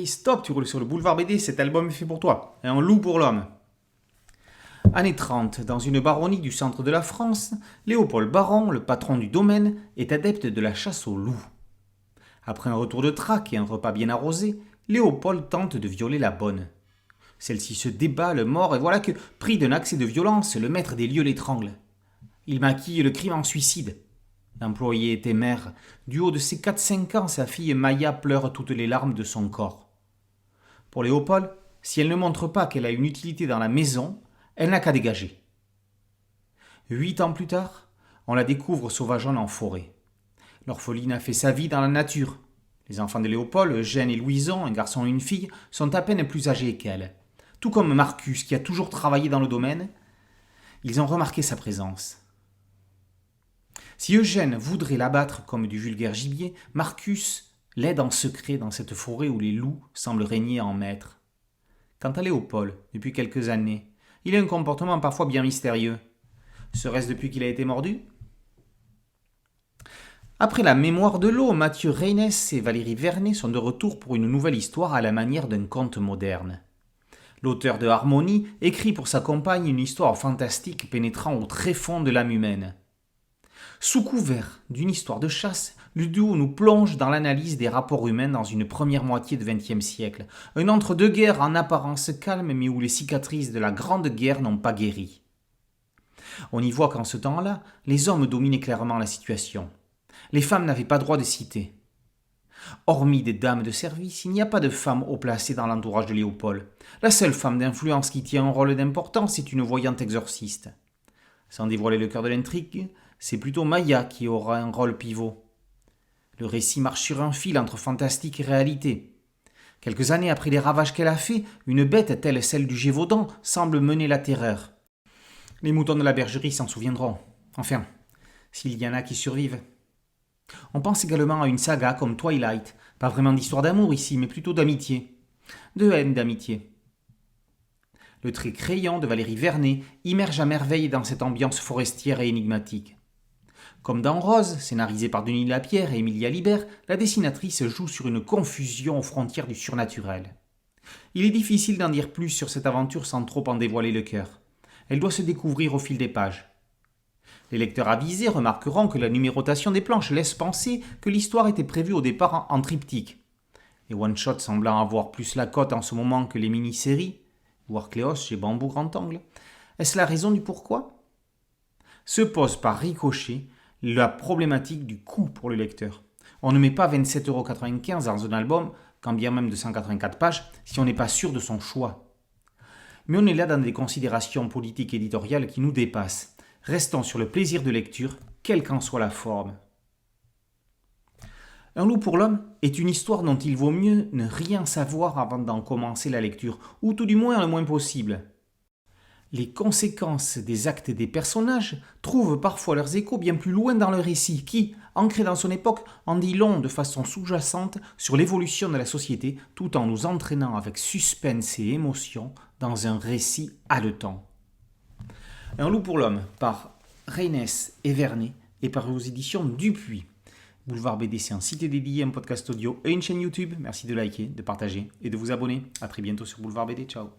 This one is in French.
Hey, stop, tu roules sur le boulevard BD, cet album est fait pour toi. Un loup pour l'homme. Années 30, dans une baronnie du centre de la France, Léopold Baron, le patron du domaine, est adepte de la chasse au loup. Après un retour de traque et un repas bien arrosé, Léopold tente de violer la bonne. Celle-ci se débat le mort et voilà que, pris d'un accès de violence, le maître des lieux l'étrangle. Il maquille le crime en suicide. L'employé était mère. Du haut de ses 4-5 ans, sa fille Maya pleure toutes les larmes de son corps. Pour Léopold, si elle ne montre pas qu'elle a une utilité dans la maison, elle n'a qu'à dégager. 8 ans plus tard, on la découvre sauvageonne en forêt. L'orpheline a fait sa vie dans la nature. Les enfants de Léopold, Eugène et Louison, un garçon et une fille, sont à peine plus âgés qu'elle. Tout comme Marcus, qui a toujours travaillé dans le domaine, ils ont remarqué sa présence. Si Eugène voudrait l'abattre comme du vulgaire gibier, Marcus l'aide en secret dans cette forêt où les loups semblent régner en maître. Quant à Léopold, depuis quelques années, il a un comportement parfois bien mystérieux. Serait-ce depuis qu'il a été mordu ? Après La Mémoire de l'eau, Mathieu Reynès et Valérie Vernet sont de retour pour une nouvelle histoire à la manière d'un conte moderne. L'auteur de Harmonie écrit pour sa compagne une histoire fantastique pénétrant au tréfonds de l'âme humaine. Sous couvert d'une histoire de chasse, le duo nous plonge dans l'analyse des rapports humains dans une première moitié du XXe siècle, un entre-deux-guerres en apparence calme mais où les cicatrices de la Grande Guerre n'ont pas guéri. On y voit qu'en ce temps-là, les hommes dominaient clairement la situation. Les femmes n'avaient pas droit de citer. Hormis des dames de service, il n'y a pas de femme haut placée dans l'entourage de Léopold. La seule femme d'influence qui tient un rôle d'importance est une voyante exorciste. Sans dévoiler le cœur de l'intrigue, c'est plutôt Maya qui aura un rôle pivot. Le récit marche sur un fil entre fantastique et réalité. Quelques années après les ravages qu'elle a faits, une bête telle celle du Gévaudan semble mener la terreur. Les moutons de la bergerie s'en souviendront. Enfin, s'il y en a qui survivent. On pense également à une saga comme Twilight, pas vraiment d'histoire d'amour ici, mais plutôt d'amitié. De haine d'amitié. Le trait crayon de Valérie Vernet immerge à merveille dans cette ambiance forestière et énigmatique. Comme dans Rose, scénarisé par Denis Lapierre et Emilia Libert, la dessinatrice joue sur une confusion aux frontières du surnaturel. Il est difficile d'en dire plus sur cette aventure sans trop en dévoiler le cœur. Elle doit se découvrir au fil des pages. Les lecteurs avisés remarqueront que la numérotation des planches laisse penser que l'histoire était prévue au départ en triptyque. Les one-shots semblant avoir plus la cote en ce moment que les mini-séries, voire Cléos chez Bambou Grand Angle. Est-ce la raison du pourquoi ? Se pose par ricochet la problématique du coût pour le lecteur. On ne met pas 27,95 € dans un album, quand bien même de 184 pages, si on n'est pas sûr de son choix. Mais on est là dans des considérations politiques et éditoriales qui nous dépassent. Restons sur le plaisir de lecture, quelle qu'en soit la forme. Un loup pour l'homme est une histoire dont il vaut mieux ne rien savoir avant d'en commencer la lecture, ou tout du moins le moins possible. Les conséquences des actes des personnages trouvent parfois leurs échos bien plus loin dans le récit qui, ancré dans son époque, en dit long de façon sous-jacente sur l'évolution de la société tout en nous entraînant avec suspense et émotion dans un récit haletant. Un loup pour l'homme par Reynès et Vernet et par aux éditions Dupuis. Boulevard BD, c'est un site dédié, un podcast audio et une chaîne YouTube. Merci de liker, de partager et de vous abonner. A très bientôt sur Boulevard BD. Ciao.